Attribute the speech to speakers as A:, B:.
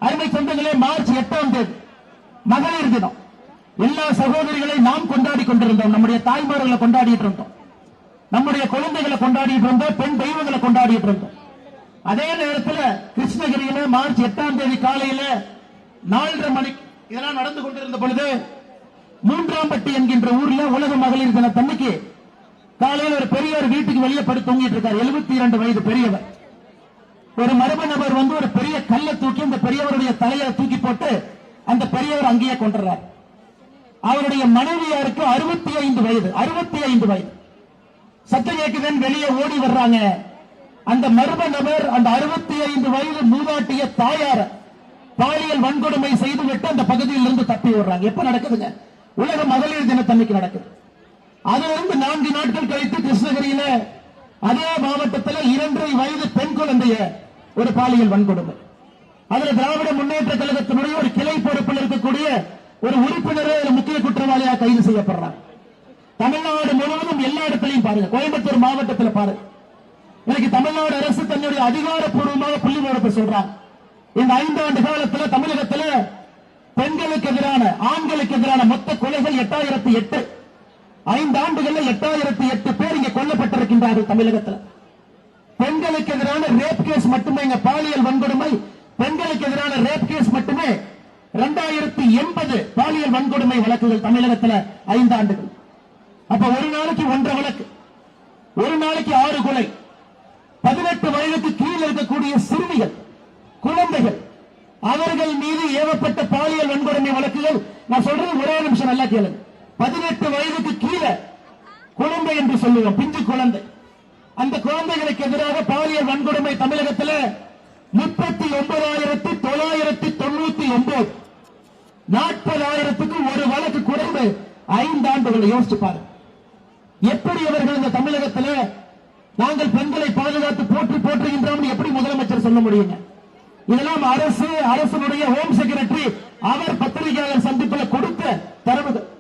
A: அருமை சொந்தங்களே, மார்ச் 8ஆம் தேதி மகளிர் தினம். எல்லா சகோதரிகளை நாம் கொண்டாடி கொண்டிருந்தோம். நம்முடைய தாய்மார்களை கொண்டாடிட்டு இருந்தோம், நம்முடைய குழந்தைகளை கொண்டாடிட்டு இருந்தோம், பெண் தெய்வங்களை கொண்டாடிட்டு இருந்தோம். அதே நேரத்தில் கிருஷ்ணகிரியில மார்ச் 8ஆம் தேதி காலையில 4:30 மணிக்கு இதெல்லாம் நடந்து கொண்டிருந்த பொழுது மூன்றாம்பட்டி என்கின்ற ஊர்ல உலக மகளிர் தினத்தன்னைக்கு காலையில் ஒரு பெரியவர் வீட்டுக்கு வெளியே படுத்து தூங்கிட்டு இருக்கார். 72 வயது பெரியவர். ஒரு மர்ம நபர் வந்து ஒரு பெரிய கல்லை தூக்கி அந்த பெரியவருடைய தலையை தூக்கி போட்டு அந்த பெரியவர் அங்கேயே கொண்டுறார். அவருடைய மனைவியாருக்கு 65 வயது. 65 வயது. சத்தம் கேட்குதுன்னு வெளியே ஓடி வர்றாங்க. அந்த மர்ம நபர் அந்த 65 வயது மூதாட்டிய தாயார பாலியல் வன்கொடுமை செய்துவிட்டு அந்த பகுதியில் இருந்து தப்பி விடுறாங்க. எப்ப நடக்குதுங்க? உலக மகளிர் தினத்தன்னைக்கு நடக்குது. அதிலிருந்து 4 நாட்கள் கழித்து கிருஷ்ணகிரியில அதே மாவட்டத்தில் 2 வயது பெண் குழந்தைய ஒரு பாலியல் வன்கொடுமை. அதுல திராவிட முன்னேற்ற கழகத்தினுடைய ஒரு கிளை பொறுப்பில் இருக்கக்கூடிய ஒரு உறுப்பினரே முக்கிய குற்றவாளியாக கைது செய்யப்படுறார். தமிழ்நாடு முழுவதும் எல்லா இடத்திலையும் பாருங்க, கோயம்புத்தூர் மாவட்டத்தில் பாருங்க. இன்னைக்கு தமிழ்நாடு அரசு தன்னுடைய அதிகாரப்பூர்வமாக புள்ளி விவரத்தை சொல்றாங்க. இந்த 5 ஆண்டு காலத்தில் தமிழகத்தில் பெண்களுக்கு எதிரான ஆண்களுக்கு எதிரான மொத்த கொலைகள் 8008. 5 ஆண்டுகளில் 8008 பேர் இங்கே கொல்லப்பட்டிருக்கின்றார்கள் தமிழகத்தில். பெண்களுக்கு எதிரான ரேப் கேஸ் மட்டுமே, இங்க பாலியல் வன்கொடுமை பெண்களுக்கு எதிரான ரேப் கேஸ் மட்டுமே 2080 பாலியல் வன்கொடுமை வழக்குகள் தமிழகத்தில் 5 ஆண்டுகள். அப்ப ஒரு நாளைக்கு 1.5 வழக்கு, ஒரு நாளைக்கு 6 கொலை. 18 வயதுக்கு கீழே இருக்கக்கூடிய சிறுமிகள், குழந்தைகள், அவர்கள் மீது ஏவப்பட்ட பாலியல் வன்கொடுமை வழக்குகள். நான் சொல்றது ஒரே நிமிஷம் நல்லா கேளுங்க. 18 வயதுக்கு கீழே குழந்தை என்று சொல்லுவோம், பிஞ்சு குழந்தை. அந்த குழந்தைகளுக்கு எதிராக பாலியல் வன்கொடுமை தமிழகத்தில் 39,999. 40,000க்கு ஒரு வழக்கு குறைந்து 5 ஆண்டுகளை யோசிச்சு பாருங்க. எப்படி அவர்கள் இந்த தமிழகத்தில் நாங்கள் பெண்களை பாதுகாத்து போற்றுகின்றோம் எப்படி முதலமைச்சர் சொல்ல முடியுங்க? இதெல்லாம் அரசு, அரசனுடைய ஹோம் செக்ரட்டரி அவர் பத்திரிகையாளர் சந்திப்பில் கொடுத்த தரவுகள்.